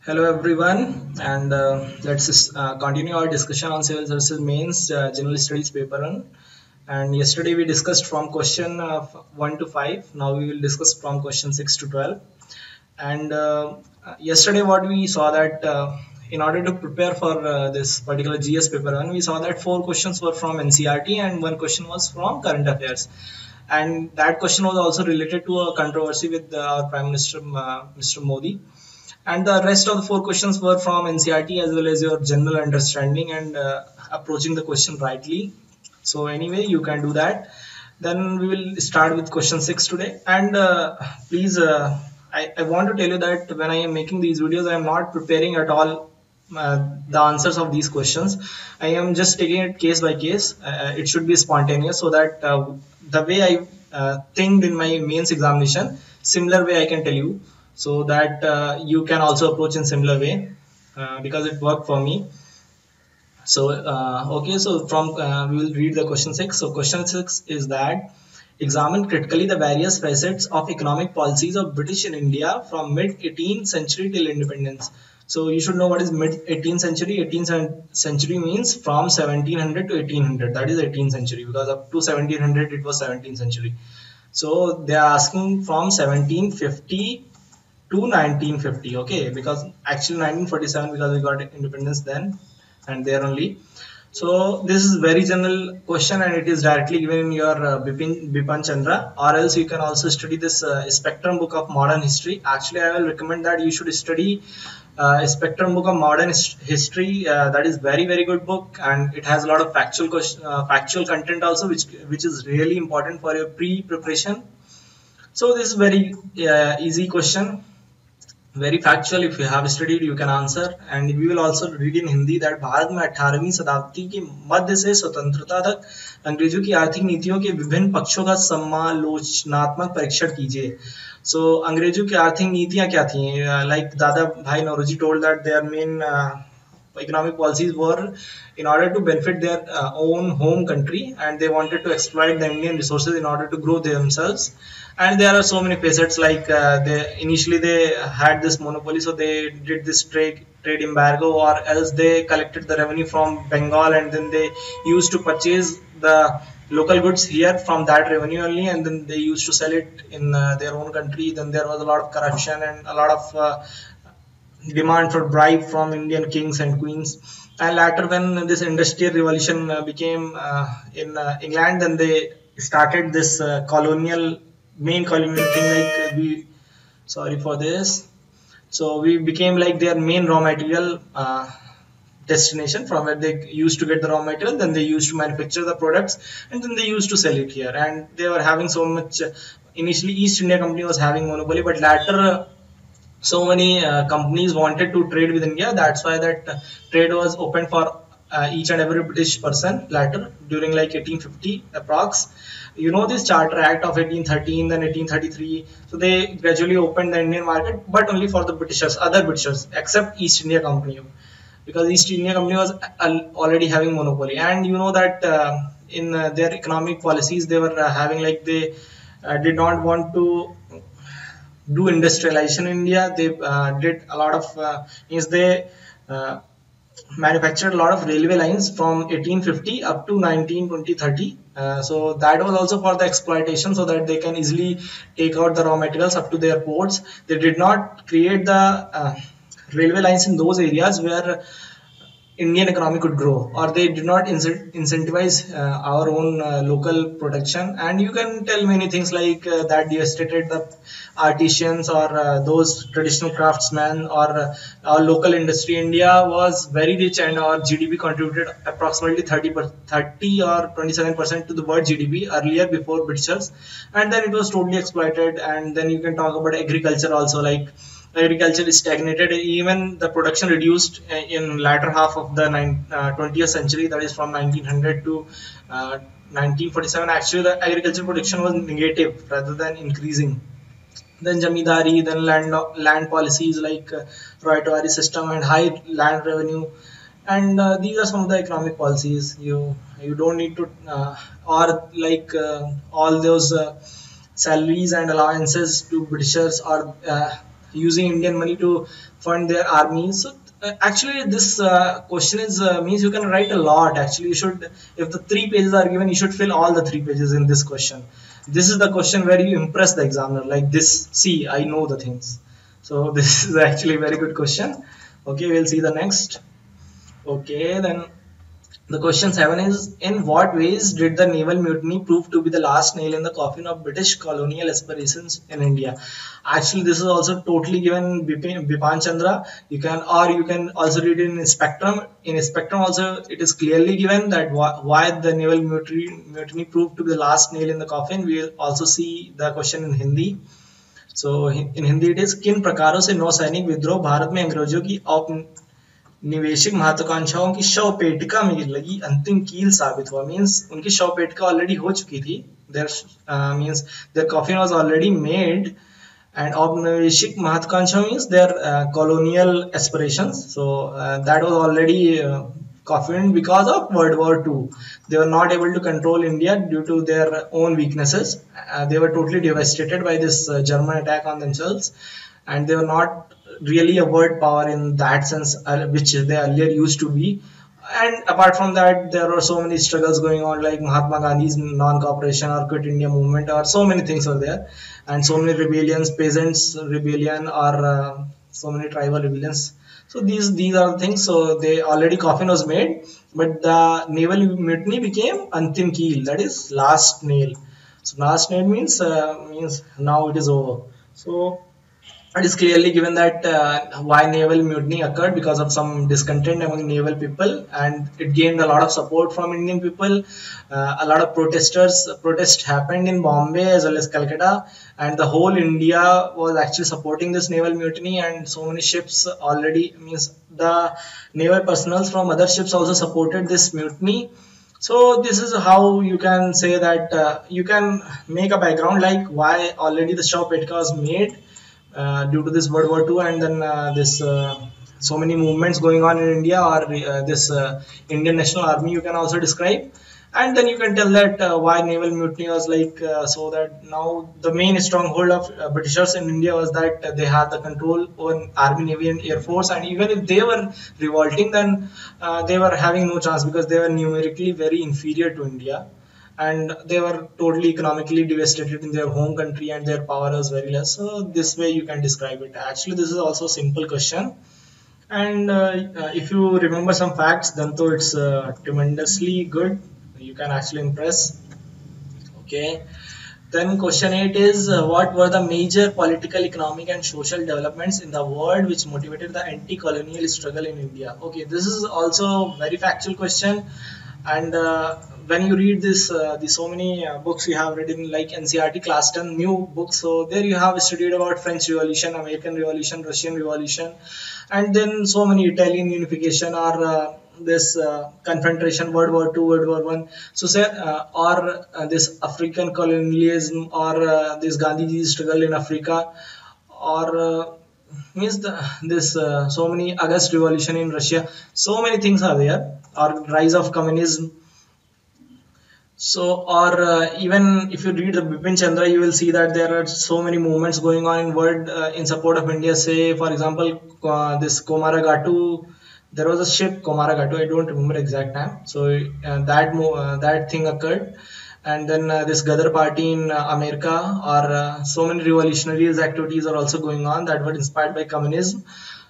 Hello everyone, and let's continue our discussion on civil services mains general studies paper 1. And yesterday we discussed from question 1 to 5. Now we will discuss from question 6 to 12. And yesterday what we saw that in order to prepare for this particular GS paper 1, we saw that 4 questions were from NCRT and 1 question was from current affairs. And that question was also related to a controversy with our Prime Minister Mr. Modi, and the rest of the 4 questions were from NCRT as well as your general understanding and approaching the question rightly. So anyway, you can do that. Then we will start with question 6 today. And please, I want to tell you that when I am making these videos, I am not preparing at all the answers of these questions. I am just taking it case by case. It should be spontaneous so that the way I think in my mains examination, similar way I can tell you, so that you can also approach in similar way, because it worked for me. So okay, so from we will read the question 6. So question 6 is that examine critically the various facets of economic policies of British in India from mid 18th century till independence. So you should know what is mid 18th century. 18th century means from 1700 to 1800. That is 18th century, because up to 1700 it was 17th century. So they are asking from 1750 to 1950. Okay, because actually 1947, because we got independence then and there only. So this is very general question and it is directly given in your Bipan Chandra, or else you can also study this Spectrum book of modern history. Actually, I will recommend that you should study Spectrum book of modern history. That is very good book, and it has a lot of factual content also, which is really important for your pre-preparation. So this is very easy question, very factual. If you have studied, you can answer. And we will also read in Hindi that Bharat में 18वीं शताब्दी के मध्य से स्वतंत्रता तक अंग्रेजों की आर्थिक नीतियों के विभिन्न पक्षों का समालोचनात्मक परीक्षण कीजिए. So अंग्रेजों की आर्थिक नीतियां क्या थी? Like दादा भाई Naoroji told that their main economic policies were in order to benefit their own home country, and they wanted to exploit the Indian resources in order to grow themselves. And there are so many facets, like they initially they had this monopoly, so they did this trade embargo, or else they collected the revenue from Bengal and then they used to purchase the local goods here from that revenue only, and then they used to sell it in their own country. Then there was a lot of corruption and a lot of demand for bribe from Indian kings and queens. And later, when this industrial revolution became in England, then they started this main colonial thing, like we, sorry for this. So we became like their main raw material destination, from where they used to get the raw material, then they used to manufacture the products, and then they used to sell it here. And they were having so much, initially East India Company was having monopoly, but later so many companies wanted to trade with India. That's why that trade was open for each and every British person later, during like 1850 approx. You know this Charter Act of 1813, then 1833. So they gradually opened the Indian market, but only for the Britishers, other Britishers, except East India Company, because East India Company was already having monopoly. And you know that in their economic policies, they were having like they did not want to do industrialization in India. They did a lot of means they manufactured a lot of railway lines from 1850 up to 1920 30. So that was also for the exploitation, so that they can easily take out the raw materials up to their ports. They did not create the railway lines in those areas where Indian economy could grow, or they did not incentivize our own local production. And you can tell many things like that devastated the artisans, or those traditional craftsmen, or our local industry. India was very rich, and our GDP contributed approximately 30 or 27% to the world GDP earlier, before Britishers. And then it was totally exploited. And then you can talk about agriculture also, like agriculture is stagnated. Even the production reduced in latter half of the 20th century, that is from 1900 to 1947. Actually, the agriculture production was negative rather than increasing. Then jamidari, then land policies like royalty system and high land revenue. And these are some of the economic policies. You don't need to or like all those salaries and allowances to Britishers, or using Indian money to fund their army. So actually, this question is means you can write a lot. Actually, you should, if the 3 pages are given, you should fill all the 3 pages in this question. This is the question where you impress the examiner. Like this, see, I know the things. So this is actually a very good question. Okay, we'll see the next. Okay, then the question 7 is, in what ways did the naval mutiny prove to be the last nail in the coffin of British colonial aspirations in India? Actually, this is also totally given Bipan Chandra. You can also read it in Spectrum. In Spectrum also, it is clearly given that why the naval mutiny proved to be the last nail in the coffin. We will also see the question in Hindi. So in Hindi it is, किन प्रकारों से नौसैनिक विद्रोह भारत में अंग्रेजों की निवेशिक महत्वाकांक्षाओं की शव पेटिका में लगी अंतिम कील साबित हुआ. मीन्स उनकी शव पेटिका ऑलरेडी हो चुकी थी. There means their coffin was already made, and औपनिवेशिक महत्वाकांक्षा means their colonial aspirations. So that was already coffined because of World War II. They were not able to control India due to their own weaknesses. They were totally devastated by this German attack on themselves, and they were not really a world power in that sense, which they earlier used to be. And apart from that, there were so many struggles going on, like Mahatma Gandhi's non-cooperation or Quit India movement, or so many things were there, and so many rebellions, peasants rebellion, or so many tribal rebellions. So these are the things. So they already coffin was made, but the naval mutiny became antim keel, that is last nail. So last nail means now it is over. So it is clearly given that why naval mutiny occurred, because of some discontent among naval people, and it gained a lot of support from Indian people. A lot of protest happened in Bombay as well as Calcutta, and the whole India was actually supporting this naval mutiny, and so many ships already, means the naval personnel from other ships also supported this mutiny. So this is how you can say that you can make a background like why already the Shaw Petka was made due to this World War II, and then this so many movements going on in India, or this Indian National Army you can also describe. And then you can tell that why naval mutiny was like, so that now the main stronghold of Britishers in India was that they had the control over Army, Navy and Air Force, and even if they were revolting, then they were having no chance, because they were numerically very inferior to India, and they were totally economically devastated in their home country, and their power was very less. So this way you can describe it. Actually, this is also a simple question, and if you remember some facts, then though it's tremendously good, you can actually impress. Okay, then question 8 is, what were the major political, economic and social developments in the world which motivated the anti-colonial struggle in India? Okay, this is also very factual question, and when you read this the so many books you have read in like NCERT class 10 new books, so there you have studied about French Revolution, American Revolution, Russian Revolution, and then so many Italian unification, or this confrontation, World War II, World War One. So say or this African colonialism, or this Gandhiji's struggle in Africa, or means this so many August Revolution in Russia. So many things are there, or rise of communism. So, or even if you read the Bipin Chandra, you will see that there are so many movements going on in world in support of India. Say, for example, this Komaragatu, there was a ship Komaragatu. I don't remember exact name. So that thing occurred, and then this Gadar party in America, or so many revolutionary activities are also going on that were inspired by communism.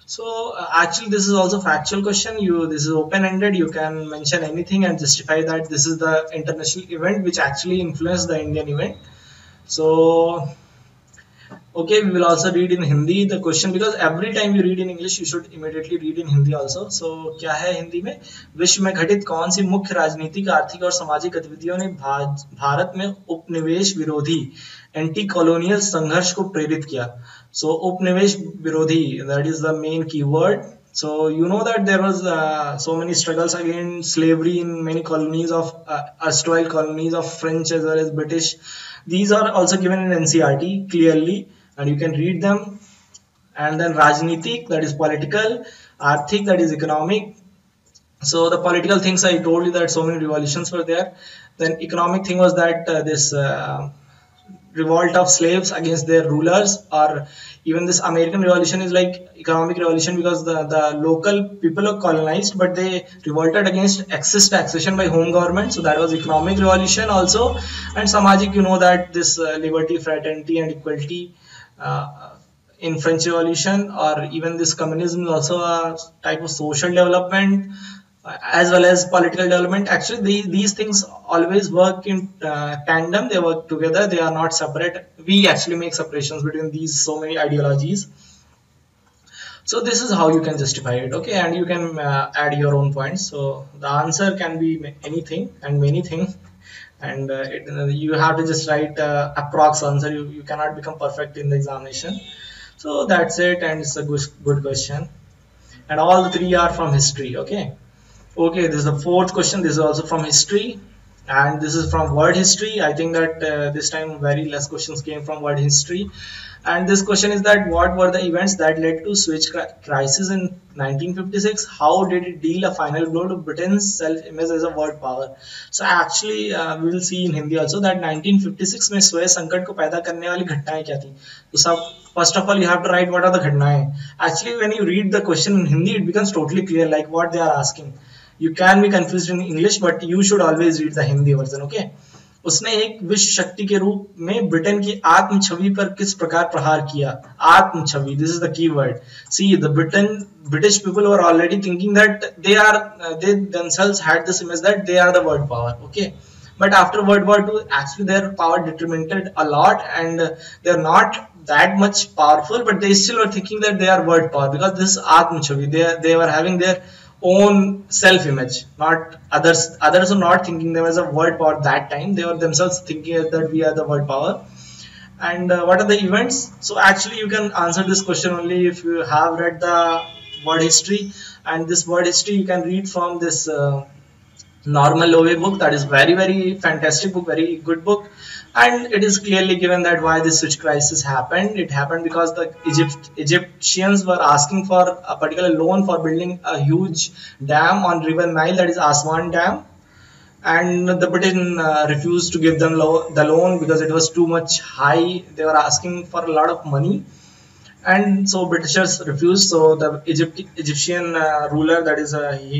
So actually, this is also factual question. This is open ended. You can mention anything and justify that this is the international event which actually influenced the Indian event. So okay, we will also read in Hindi the question, because every time you read in English you should immediately read in Hindi also. So क्या है हिंदी में, विश्व में घटित कौन सी मुख्य राजनीतिक, आर्थिक और सामाजिक गतिविधियों ने भारत में उपनिवेश विरोधी एंटी कॉलोनियल संघर्ष को प्रेरित किया? So उपनिवेश विरोधी, that is the main keyword. So you know that there was so many struggles against slavery in many colonies of erstwhile colonies of French as well as British. These are also given in NCERT clearly, and you can read them. And then Rajnitik, that is political, Arthik, that is economic. So the political things, I told you that so many revolutions were there. Then economic thing was that this revolt of slaves against their rulers, or even this American Revolution is like economic revolution because the local people are colonized, but they revolted against excess taxation by home government. So that was economic revolution also. And Samajik, you know that this liberty, fraternity, and equality in French Revolution, or even this communism is also a type of social development as well as political development. Actually, these things always work in tandem. They work together. They are not separate. We actually make separations between these so many ideologies. So this is how you can justify it, okay? And you can add your own points. So the answer can be anything and many things, and you have to just write approx answer. You cannot become perfect in the examination. So that's it, and it's a good question. And all the three are from history, okay? Okay, this is the fourth question. This is also from history, and this is from world history. I think that this time very less questions came from world history. And this question is that what were the events that led to Suez crisis in 1956? How did it deal a final blow to Britain's self-image as a world power? So actually, we will see in Hindi also that 1956 में Suez संकट को पैदा करने वाली घटनाएं क्या थी? तो सब first of all you have to write what are the घटनाएं. Actually, when you read the question in Hindi, it becomes totally clear like what they are asking. You can be confused in English, but you should always read the Hindi version, okay? उसने एक विश्व शक्ति के रूप में Britain की आत्म छवि पर किस प्रकार प्रहार किया? आत्म छवि, this is the key word. See, the British people were already thinking that they themselves had this image that they are the world power, okay? But after World War II, actually their power deteriorated a lot, and they're not that much powerful, but they still were thinking that they are world power because this Atma Chavi, they were having their own self-image, not others. Others are not thinking them as a world power that time. They were themselves thinking that we are the world power. And what are the events? So actually, you can answer this question only if you have read the world history. And this world history you can read from this Normal Lowe book. That is very fantastic book, very good book. And it is clearly given that why this Suez crisis happened. It happened because the Egyptians were asking for a particular loan for building a huge dam on River Nile, that is Aswan Dam, and the Britain refused to give them the loan because it was too much high. They were asking for a lot of money, and so Britishers refused. So the Egyptian ruler, that is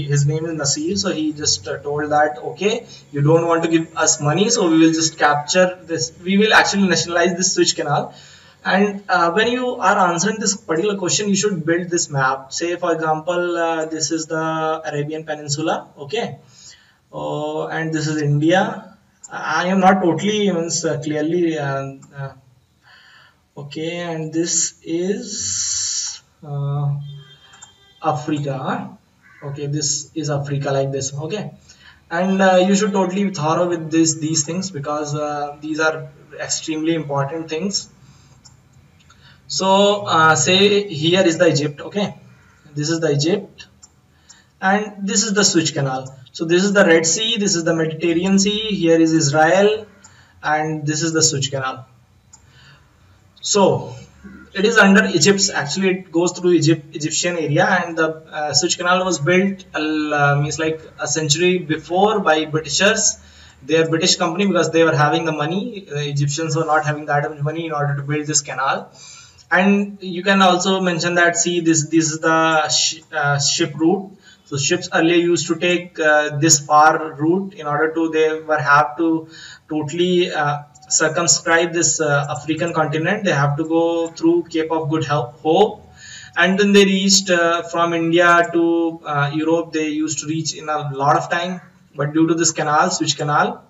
his name is Nasir, so he just told that okay, you don't want to give us money, so we will just capture this, we will actually nationalize this Suez Canal. And when you are answering this particular question, you should build this map. Say for example, this is the Arabian Peninsula, okay, and this is India. I am not totally clearly okay, and this is Africa. Okay, this is Africa like this, okay. And you should totally be thorough with these things because these are extremely important things. So say here is the Egypt, okay, this is the Egypt, and this is the Suez Canal. So this is the Red Sea, this is the Mediterranean Sea, here is Israel, and this is the Suez Canal. So it is under Egypt. Actually, it goes through Egyptian area, and the Suez Canal was built means like a century before by Britishers. They are British company because they were having the money. The Egyptians were not having that much money in order to build this canal. And you can also mention that see this is the ship route. So ships earlier used to take this far route in order to have to totally circumscribe this African continent. They have to go through Cape of Good Hope, and then they reached from India to Europe. They used to reach in a lot of time, but due to this canal, Suez Canal,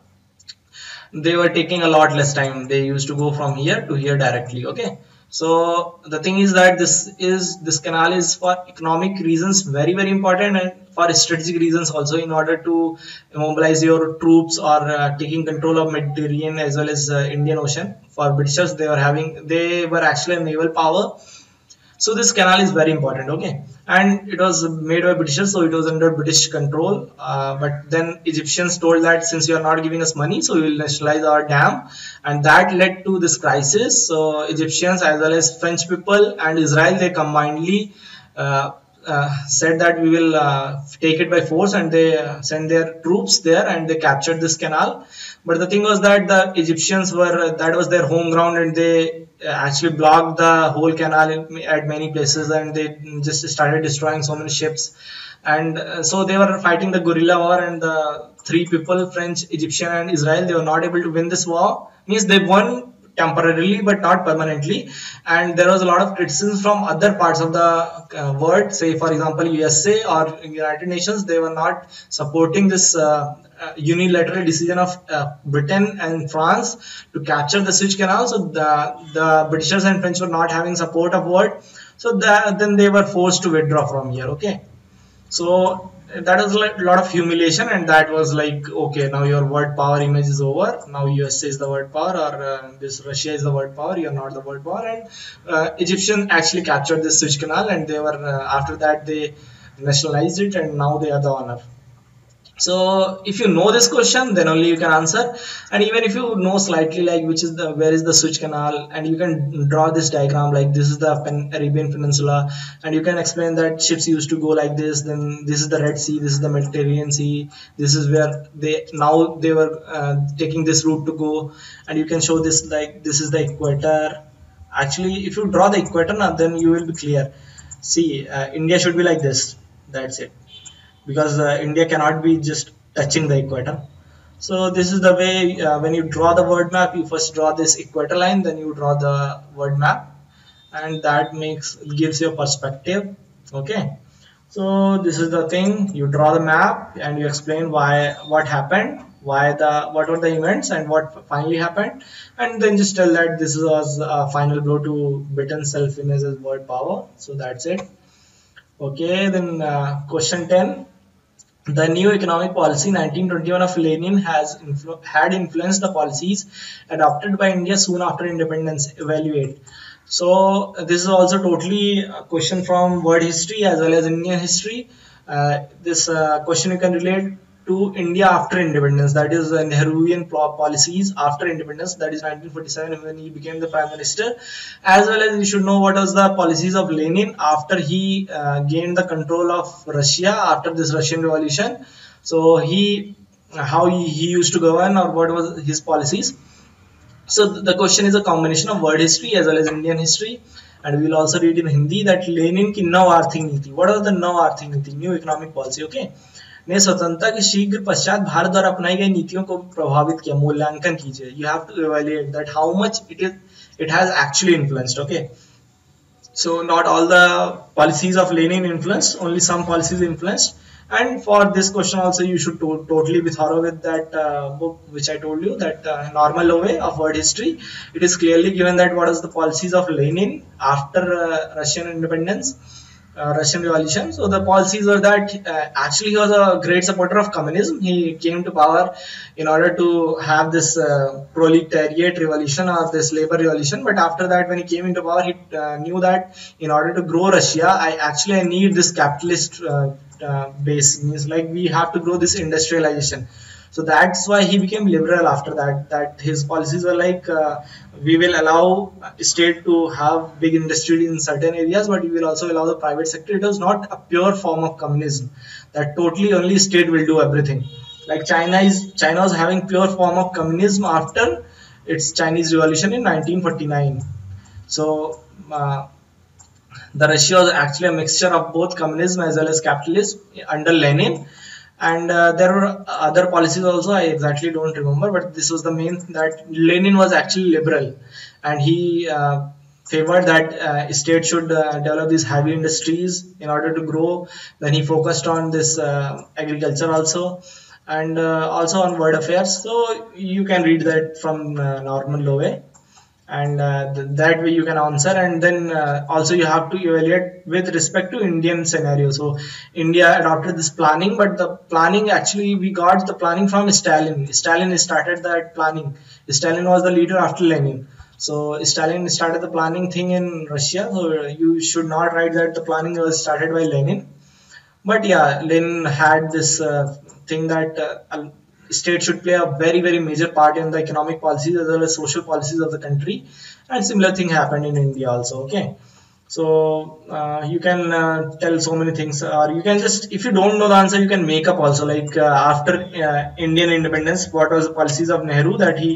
they were taking a lot less time. They used to go from here to here directly, okay. So the thing is that this canal is for economic reasons very important, and for strategic reasons also, in order to mobilize your troops or taking control of Mediterranean as well as Indian Ocean. For Britishers, they were actually a naval power. So this canal is very important, okay, and it was made by Britishers, so it was under British control. But then Egyptians told that since you are not giving us money, so we will nationalize our dam, and that led to this crisis. So Egyptians as well as French people and Israel, they combinedly said that we will take it by force, and they sent their troops there and they captured this canal. But the thing was that the Egyptians were, that was their home ground, and they actually blocked the whole canal at many places, and they just started destroying so many ships. And so they were fighting the guerrilla war, and the three people, French, Egyptian, and Israel, they were not able to win this war. Means they won temporarily but not permanently. And there was a lot of criticism from other parts of the world, say for example USA or United Nations. They were not supporting this unilateral decision of Britain and France to capture the Suez Canal. So the Britishers and French were not having support of world, so then they were forced to withdraw from here. Okay, so that was like a lot of humiliation, and that was like, okay, now your world power image is over. Now USA is the world power, or this Russia is the world power. You are not the world power. And Egyptian actually captured this Suez Canal, and they were after that they nationalized it, and now they are the owner. So if you know this question, then only you can answer. And even if you know slightly like which is the, where is the Suez Canal, and you can draw this diagram like this is the Arabian Peninsula, and you can explain that ships used to go like this, then this is the Red Sea, this is the Mediterranean Sea, this is where they were taking this route to go. And you can show this like this is the equator. Actually, if you draw the equator now, then you will be clear. See, India should be like this. That's it, because India cannot be just touching the equator. So this is the way when you draw the world map, you first draw this equator line, then you draw the world map, and that gives you a perspective. Okay, so this is the thing. You draw the map and you explain what happened, what were the events and what finally happened, and then just tell that this was a final blow to Britain's self-image as world power. So that's it. Okay, then question 10. The new economic policy 1921 of Lenin had influenced the policies adopted by India soon after independence. Evaluate. So this is also totally a question from world history as well as Indian history. This question you can relate to India after independence, that is Nehruvian policies after independence, that is 1947 when he became the prime minister, as well as you should know what was the policies of Lenin after he gained the control of Russia after this Russian revolution. So how he used to govern, or what was his policies. So the question is a combination of world history as well as Indian history, and we will also read in Hindi that Lenin की नव आर्थिक नीति, what was the नव आर्थिक नीति, new economic policy, okay, ने स्वतंत्रता के शीघ्र पश्चात भारत द्वारा अपनाई गई नीतियों को प्रभावित किया. मूल्यांकन कीजिए. You have to evaluate that how much it has actually influenced. Okay, so not all the policies of Lenin influenced, only some policies influenced. And for this question also you should totally be thorough with that book which I told you, that normal way of world history. It is clearly given that what is the policies of Lenin after Russian independence, Russian revolution. So the policies were that actually he was a great supporter of communism. He came to power in order to have this proletariat revolution or this labor revolution. But after that, when he came into power, he knew that in order to grow Russia, I need this capitalist base. Means like we have to grow this industrialization. So that's why he became liberal after that. That his policies were like, we will allow state to have big industry in certain areas, but we will also allow the private sector. It was not a pure form of communism, that totally only state will do everything. Like China was having pure form of communism after its Chinese Revolution in 1949. So the Russia was actually a mixture of both communism as well as capitalism under Lenin. And there were other policies also, I exactly don't remember, but this was the main, that Lenin was actually liberal, and he favored that state should develop these heavy industries in order to grow. Then he focused on this agriculture also, and also on world affairs. So you can read that from Norman Lowe, and that way you can answer. And then also you have to evaluate with respect to Indian scenario. So India adopted this planning, but the planning, actually we got the planning from Stalin. Stalin started that planning. Stalin was the leader after Lenin. So Stalin started the planning thing in Russia. So you should not write that the planning was started by Lenin. But yeah, Lenin had this thing that state should play a very, very major part in the economic policies as well as social policies of the country. And similar thing happened in India also. Okay, So you can tell so many things, or you can just, if you don't know the answer, you can make up also, like after Indian independence, what was the policies of Nehru, that he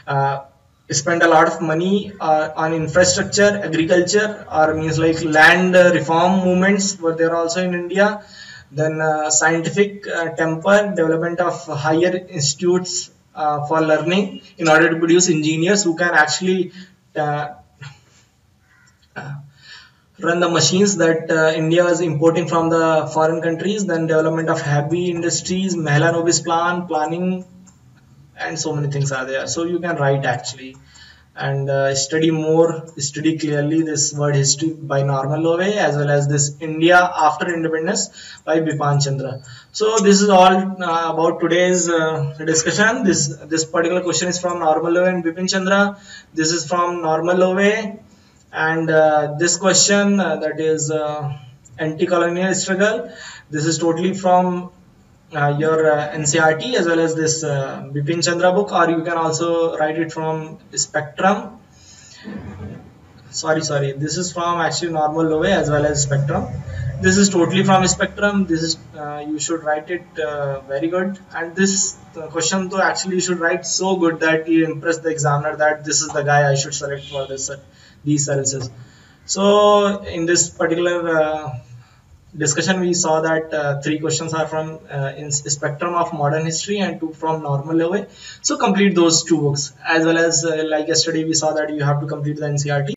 uh, spent a lot of money on infrastructure, agriculture, or means like land reform movements were there also in India. Then scientific temper, development of higher institutes for learning in order to produce engineers who can actually uh, run the machines that India was importing from the foreign countries. Then development of heavy industries, Mahela Nobis plan, planning, and so many things are there. So you can write actually, and study more, study clearly this word history by Normal Love, as well as this India after independence by Bipan Chandra. So this is all about today's discussion. This particular question is from Normal Love and Bipin Chandra. This is from Normal Love, and this question, that is anti-colonial struggle. This is totally from your NCRT, as well as this Bipin Chandra book, or you can also write it from Spectrum. Sorry, this is from actually Normal Love as well as Spectrum. This is totally from Spectrum. This is you should write it very good, and this question though actually you should write so good that you impress the examiner that this is the guy I should select for this these services. So in this particular discussion, we saw that three questions are from in Spectrum of Modern History and two from Normal Level. So complete those two books, as well as like yesterday we saw that you have to complete the NCRT.